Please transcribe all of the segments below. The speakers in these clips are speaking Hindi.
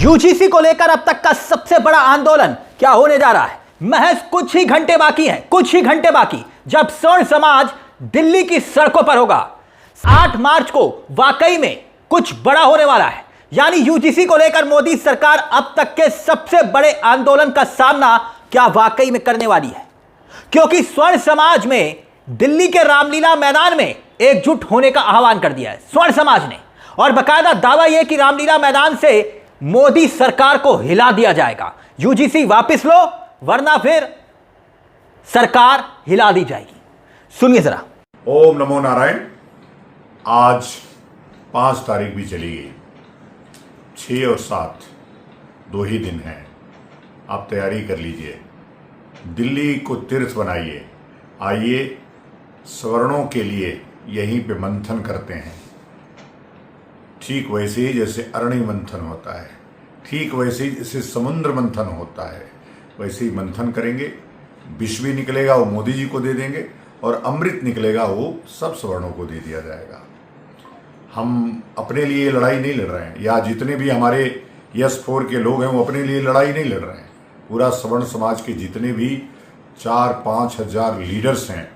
यूजीसी को लेकर अब तक का सबसे बड़ा आंदोलन क्या होने जा रहा है? महज कुछ ही घंटे बाकी हैं, कुछ ही घंटे बाकी जब स्वर्ण समाज दिल्ली की सड़कों पर होगा। 8 मार्च को वाकई में कुछ बड़ा होने वाला है। यानी यूजीसी को लेकर मोदी सरकार अब तक के सबसे बड़े आंदोलन का सामना क्या वाकई में करने वाली है, क्योंकि स्वर्ण समाज में दिल्ली के रामलीला मैदान में एकजुट होने का आह्वान कर दिया है स्वर्ण समाज ने, और बकायदा दावा यह कि रामलीला मैदान से मोदी सरकार को हिला दिया जाएगा। यूजीसी वापस लो वरना फिर सरकार हिला दी जाएगी। सुनिए जरा। ओम नमो नारायण। आज 5 तारीख भी चली गई, 6 और 7 2 ही दिन हैं। आप तैयारी कर लीजिए, दिल्ली को तीर्थ बनाइए। आइए सवर्णों के लिए यहीं पे मंथन करते हैं। ठीक वैसे ही जैसे अरणि मंथन होता है, ठीक वैसे ही जैसे समुद्र मंथन होता है, वैसे ही मंथन करेंगे। विष भी निकलेगा वो मोदी जी को दे देंगे, और अमृत निकलेगा वो सब सवर्णों को दे दिया जाएगा। हम अपने लिए लड़ाई नहीं लड़ रहे हैं, या जितने भी हमारे यस 4 के लोग हैं वो अपने लिए लड़ाई नहीं लड़ रहे हैं। पूरा सवर्ण समाज के जितने भी 4-5 हजार लीडर्स हैं,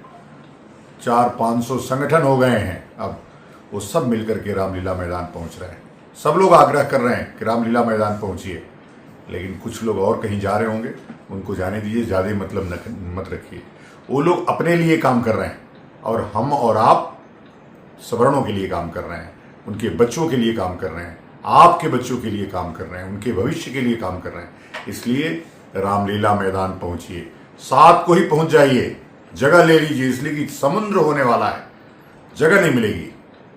400-500 संगठन हो गए हैं, अब वो सब मिलकर के रामलीला मैदान पहुंच रहे हैं। सब लोग आग्रह कर रहे हैं कि रामलीला मैदान पहुंचिए, लेकिन कुछ लोग और कहीं जा रहे होंगे, उनको जाने दीजिए, ज़्यादा मतलब मत रखिए। वो लोग अपने लिए काम कर रहे हैं और हम और आप सवर्णों के लिए काम कर रहे हैं, उनके बच्चों के लिए काम कर रहे हैं, आपके बच्चों के लिए काम कर रहे हैं, उनके भविष्य के लिए काम कर रहे हैं। इसलिए रामलीला मैदान पहुंचिए, 7 को ही पहुंच जाइए, जगह ले लीजिए, इसलिए कि समुद्र होने वाला है, जगह नहीं मिलेगी।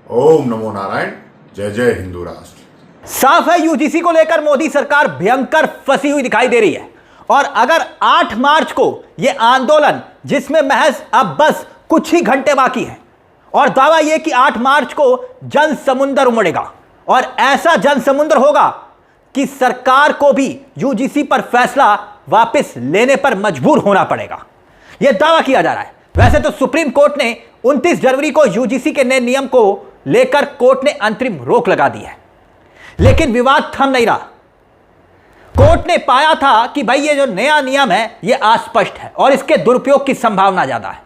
ओम नमो नारायण। जय जय हिंदू राष्ट्र। साफ है यूजीसी को लेकर मोदी सरकार भयंकर फंसी हुई दिखाई दे रही है। और अगर 8 मार्च को यह आंदोलन, जिसमें महज अब बस कुछ ही घंटे बाकी हैं, और दावा यह कि 8 मार्च को जन समुद्र उमड़ेगा, और ऐसा जन समुद्र होगा कि सरकार को भी यूजीसी पर फैसला वापस लेने पर मजबूर होना पड़ेगा, यह दावा किया जा रहा है। वैसे तो सुप्रीम कोर्ट ने 29 जनवरी को यूजीसी के नए नियम को लेकर कोर्ट ने अंतरिम रोक लगा दी है, लेकिन विवाद थम नहीं रहा। कोर्ट ने पाया था कि भाई ये जो नया नियम है ये अस्पष्ट है और इसके दुरुपयोग की संभावना ज्यादा है,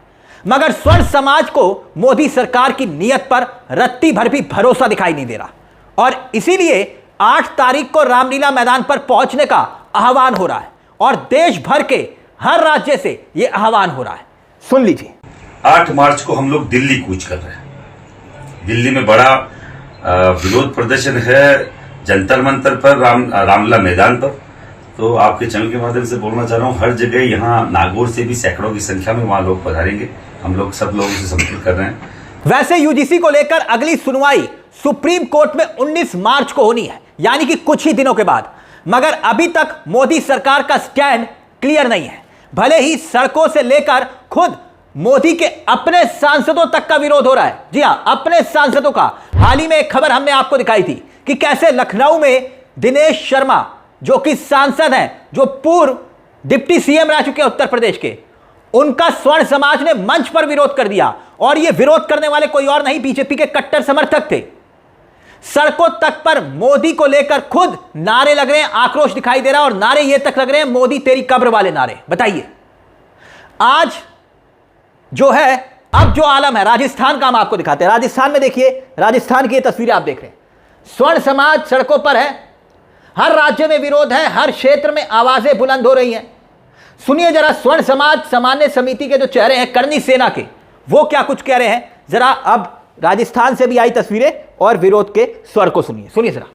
मगर स्वर्ण समाज को मोदी सरकार की नीयत पर रत्ती भर भी भरोसा दिखाई नहीं दे रहा, और इसीलिए 8 तारीख को रामलीला मैदान पर पहुंचने का आह्वान हो रहा है, और देश भर के हर राज्य से यह आह्वान हो रहा है। सुन लीजिए। 8 मार्च को हम लोग दिल्ली कूच कर रहे हैं। दिल्ली में बड़ा विरोध प्रदर्शन है जंतर मंतर पर, रामलीला मैदान पर। तो आपके चैनल के माध्यम से बोलना चाह रहा हूँ, हर जगह यहाँ नागौर से भी सैकड़ों की संख्या में वहां लोग पधारेंगे। हम लोग सब लोगों से संपर्क कर रहे हैं। वैसे यूजीसी को लेकर अगली सुनवाई सुप्रीम कोर्ट में 19 मार्च को होनी है, यानी कि कुछ ही दिनों के बाद, मगर अभी तक मोदी सरकार का स्टैंड क्लियर नहीं है। भले ही सड़कों से लेकर खुद मोदी के अपने सांसदों तक का विरोध हो रहा है। जी हां, अपने सांसदों का। हाल ही में एक खबर हमने आपको दिखाई थी कि कैसे लखनऊ में दिनेश शर्मा, जो कि सांसद हैं, जो पूर्व डिप्टी सीएम रह चुके हैं उत्तर प्रदेश के, उनका स्वर्ण समाज ने मंच पर विरोध कर दिया। और यह विरोध करने वाले कोई और नहीं, बीजेपी के कट्टर समर्थक थे। सड़कों तक पर मोदी को लेकर खुद नारे लग रहे हैं, आक्रोश दिखाई दे रहा है, और नारे ये तक लग रहे हैं मोदी तेरी कब्र वाले नारे। बताइए, आज जो है, अब जो आलम है, राजस्थान का हम आपको दिखाते हैं। राजस्थान में देखिए, राजस्थान की ये तस्वीरें आप देख रहे हैं। स्वर्ण समाज सड़कों पर है, हर राज्य में विरोध है, हर क्षेत्र में आवाजें बुलंद हो रही हैं। सुनिए जरा स्वर्ण समाज सामान्य समिति के जो चेहरे हैं करनी सेना के, वो क्या कुछ कह रहे हैं। जरा अब राजस्थान से भी आई तस्वीरें और विरोध के स्वर को सुनिए। सुनिए जरा।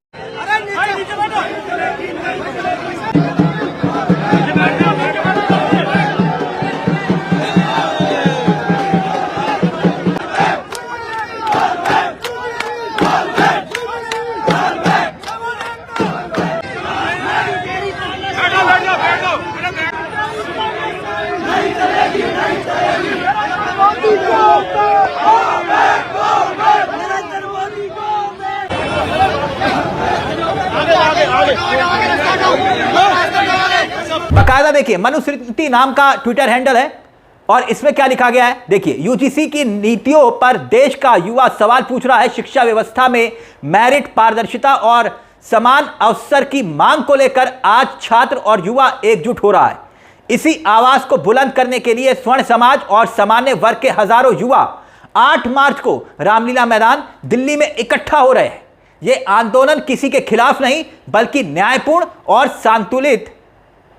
बकायदा देखिए, मनुस्मृति नाम का ट्विटर हैंडल है, और इसमें क्या लिखा गया है देखिए। यूजीसी की नीतियों पर देश का युवा सवाल पूछ रहा है। शिक्षा व्यवस्था में मेरिट, पारदर्शिता और समान अवसर की मांग को लेकर आज छात्र और युवा एकजुट हो रहा है। इसी आवाज को बुलंद करने के लिए स्वर्ण समाज और सामान्य वर्ग के हजारों युवा 8 मार्च को रामलीला मैदान दिल्ली में इकट्ठा हो रहे हैं। यह आंदोलन किसी के खिलाफ नहीं बल्कि न्यायपूर्ण और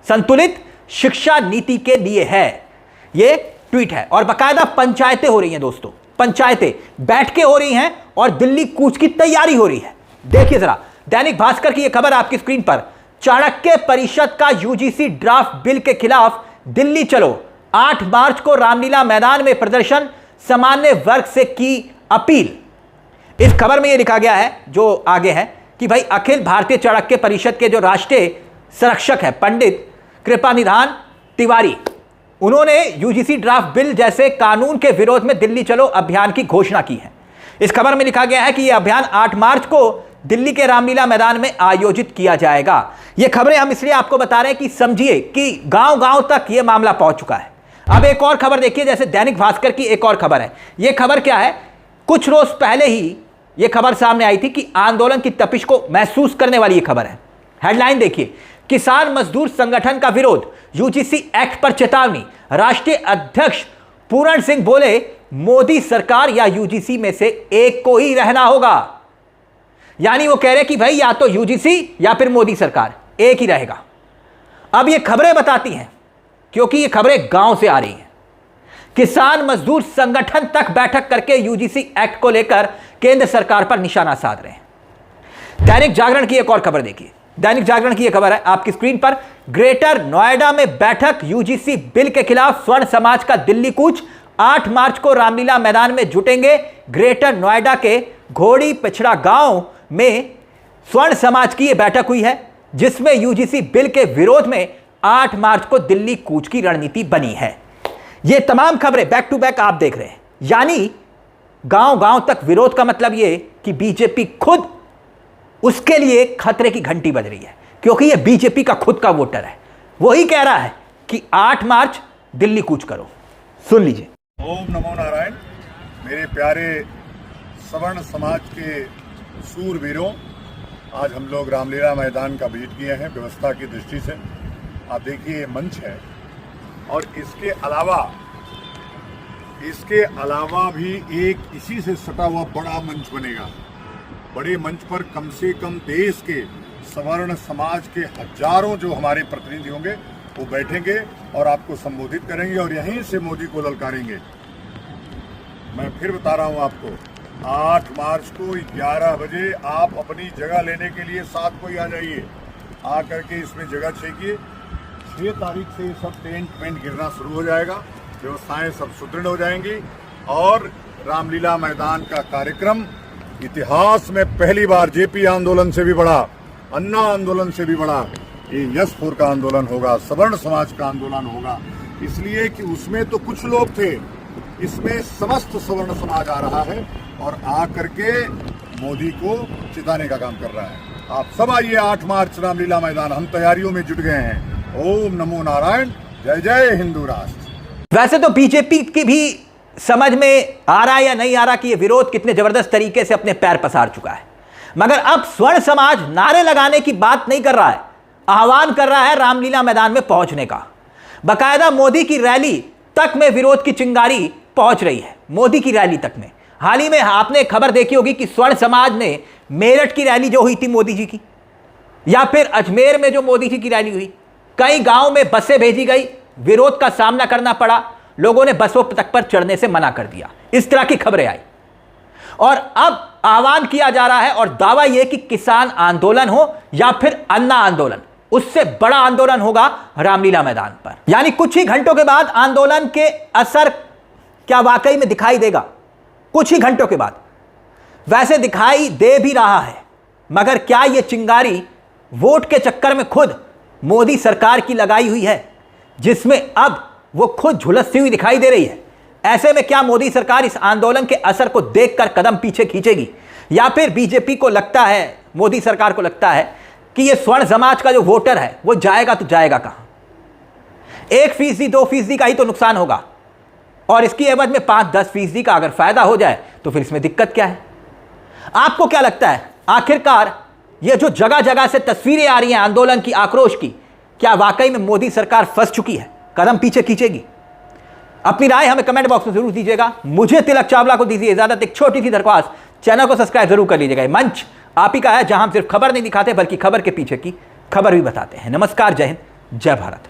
संतुलित शिक्षा नीति के लिए है। यह ट्वीट है और बाकायदा पंचायतें हो रही हैं दोस्तों, पंचायतें बैठ के हो रही हैं और दिल्ली कूच की तैयारी हो रही है। देखिए जरा दैनिक भास्कर की यह खबर आपकी स्क्रीन पर। चाणक्य परिषद का यूजीसी ड्राफ्ट बिल के खिलाफ दिल्ली चलो, 8 मार्च को रामलीला मैदान में प्रदर्शन, सामान्य वर्ग से की अपील। इस खबर में यह लिखा गया है जो आगे है कि भाई अखिल भारतीय चाणक्य परिषद के जो राष्ट्रीय संरक्षक है पंडित कृपानिधान तिवारी, उन्होंने यूजीसी ड्राफ्ट बिल जैसे कानून के विरोध में दिल्ली चलो अभियान की घोषणा की है। इस खबर में लिखा गया है कि यह अभियान 8 मार्च को दिल्ली के रामलीला मैदान में आयोजित किया जाएगा। यह खबरें हम इसलिए आपको बता रहे हैं कि समझिए कि गांव-गांव तक यह मामला पहुंच चुका है। अब एक और खबर देखिए, जैसे दैनिक भास्कर की एक और खबर है। यह खबर क्या है, कुछ रोज पहले ही यह खबर सामने आई थी कि आंदोलन की तपिश को महसूस करने वाली यह खबर है। हेडलाइन देखिए, किसान मजदूर संगठन का विरोध, यूजीसी एक्ट पर चेतावनी, राष्ट्रीय अध्यक्ष पूरण सिंह बोले मोदी सरकार या यूजीसी में से एक को ही रहना होगा। यानी वो कह रहे कि भाई या तो यूजीसी या फिर मोदी सरकार, एक ही रहेगा। अब ये खबरें बताती हैं, क्योंकि ये खबरें गांव से आ रही हैं। किसान मजदूर संगठन तक बैठक करके यूजीसी एक्ट को लेकर केंद्र सरकार पर निशाना साध रहे हैं। दैनिक जागरण की एक और खबर देखिए, दैनिक जागरण की यह खबर है आपकी स्क्रीन पर। ग्रेटर नोएडा में बैठक, यूजीसी बिल के खिलाफ स्वर्ण समाज का दिल्ली कूच, 8 मार्च को रामलीला मैदान में जुटेंगे। ग्रेटर नोएडा के घोड़ी पिछड़ा गांव में स्वर्ण समाज की यह बैठक हुई है जिसमें यूजीसी बिल के विरोध में 8 मार्च को दिल्ली कूच की रणनीति बनी है। यह तमाम खबरें बैक टू बैक आप देख रहे हैं। यानी गांव-गांव तक विरोध का मतलब यह कि बीजेपी खुद उसके लिए खतरे की घंटी बज रही है, क्योंकि यह बीजेपी का खुद का वोटर है। वही कह रहा है कि 8 मार्च दिल्ली कूच करो। सुन लीजिए। ओम नमो नारायण। मेरे प्यारे सवर्ण समाज के सूरवीरों, आज हम लोग रामलीला मैदान का विजिट किए हैं व्यवस्था की दृष्टि से। आप देखिए ये मंच है और इसके अलावा भी एक इसी से सटा हुआ बड़ा मंच बनेगा। बड़े मंच पर कम से कम देश के सवर्ण समाज के हजारों जो हमारे प्रतिनिधि होंगे वो बैठेंगे और आपको संबोधित करेंगे और यहीं से मोदी को ललकारेंगे। मैं फिर बता रहा हूं आपको, 8 मार्च को 11 बजे आप अपनी जगह लेने के लिए 7 को ही आ जाइए। आ करके इसमें जगह छेकिए। 6 तारीख से सब टेंट वेंट गिरना शुरू हो जाएगा, व्यवस्थाएं सब सुदृढ़ हो जाएंगी और रामलीला मैदान का कार्यक्रम इतिहास में पहली बार जेपी आंदोलन से भी बड़ा, अन्ना आंदोलन से भी बड़ा ये यशपुर का आंदोलन होगा, सवर्ण समाज का आंदोलन होगा। इसलिए कि उसमें तो कुछ लोग थे, इसमें समस्त सवर्ण समाज आ रहा है और आ करके मोदी को चिताने का काम कर रहा है। आप सब आइए 8 मार्च रामलीला मैदान, हम तैयारियों में जुट गए हैं। ओम नमो नारायण, जय जय हिंदू राष्ट्र। वैसे तो बीजेपी की भी समझ में आ रहा है या नहीं आ रहा कि यह विरोध कितने जबरदस्त तरीके से अपने पैर पसार चुका है, मगर अब स्वर्ण समाज नारे लगाने की बात नहीं कर रहा है, आह्वान कर रहा है रामलीला मैदान में पहुंचने का। बाकायदा मोदी की रैली तक में विरोध की चिंगारी पहुंच रही है, मोदी की रैली तक में। हाल ही में आपने खबर देखी होगी कि स्वर्ण समाज ने मेरठ की रैली जो हुई थी मोदी जी की, या फिर अजमेर में जो मोदी जी की रैली हुई, कई गांव में बसें भेजी गई, विरोध का सामना करना पड़ा, लोगों ने बसों तक पर चढ़ने से मना कर दिया। इस तरह की खबरें आई और अब आह्वान किया जा रहा है और दावा यह कि किसान आंदोलन हो या फिर अन्ना आंदोलन, उससे बड़ा आंदोलन होगा रामलीला मैदान पर। यानी कुछ ही घंटों के बाद आंदोलन के असर क्या वाकई में दिखाई देगा, कुछ ही घंटों के बाद। वैसे दिखाई दे भी रहा है, मगर क्या यह चिंगारी वोट के चक्कर में खुद मोदी सरकार की लगाई हुई है, जिसमें अब वो खुद झुलसती हुई दिखाई दे रही है? ऐसे में क्या मोदी सरकार इस आंदोलन के असर को देखकर कदम पीछे खींचेगी, या फिर बीजेपी को लगता है, मोदी सरकार को लगता है कि ये स्वर्ण समाज का जो वोटर है वो जाएगा तो जाएगा कहां? 1%, 2% का ही तो नुकसान होगा और इसकी एवज में 5-10% का अगर फायदा हो जाए तो फिर इसमें दिक्कत क्या है? आपको क्या लगता है आखिरकार ये जो जगह जगह से तस्वीरें आ रही हैं आंदोलन की, आक्रोश की, क्या वाकई में मोदी सरकार फंस चुकी है, कदम पीछे खींचेगी? अपनी राय हमें कमेंट बॉक्स में जरूर दीजिएगा। मुझे तिलक चावला को दीजिए इजाजत। एक छोटी सी दरख्वास्त, चैनल को सब्सक्राइब जरूर कर लीजिएगा। मंच आप ही का है जहां हम सिर्फ खबर नहीं दिखाते बल्कि खबर के पीछे की खबर भी बताते हैं। नमस्कार, जय हिंद, जय भारत।